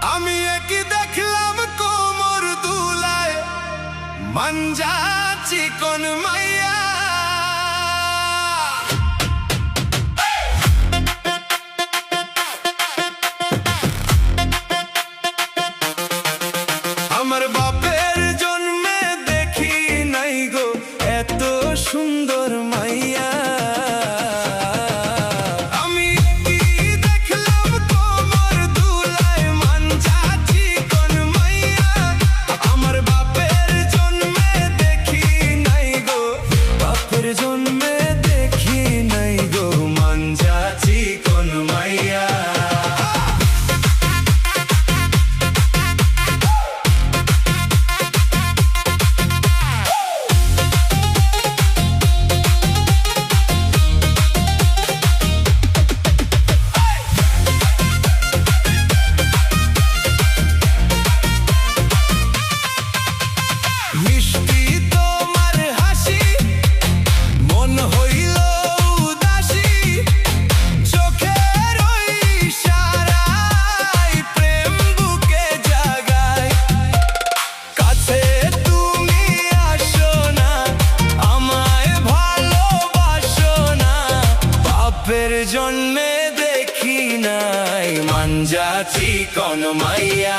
আমি কি দেখলাম কোমর দুলায় মঞ্জা চিকন মাইয়া আমার বাপের জন্মে দেখি নাই গো এত সুন্দর মাইয়া আমি কি দেখলাম কোমর দুলায় মঞ্জা চিকন মাইয়া আমার বাপের জন্মে দেখি নাই গো বাপের জন্মে দেখি নাই গো মঞ্জা চিকন মাইয়া মিষ্টি তোমার হাসি মন হইল উদাসী চোখের ওই ইশারায় প্রেম বুকে জাগায় কাছে তুমি আসো না আমায় ভালোবাসো না বাপের জন্মে দেখি নাই মঞ্জা চিকন মাইয়া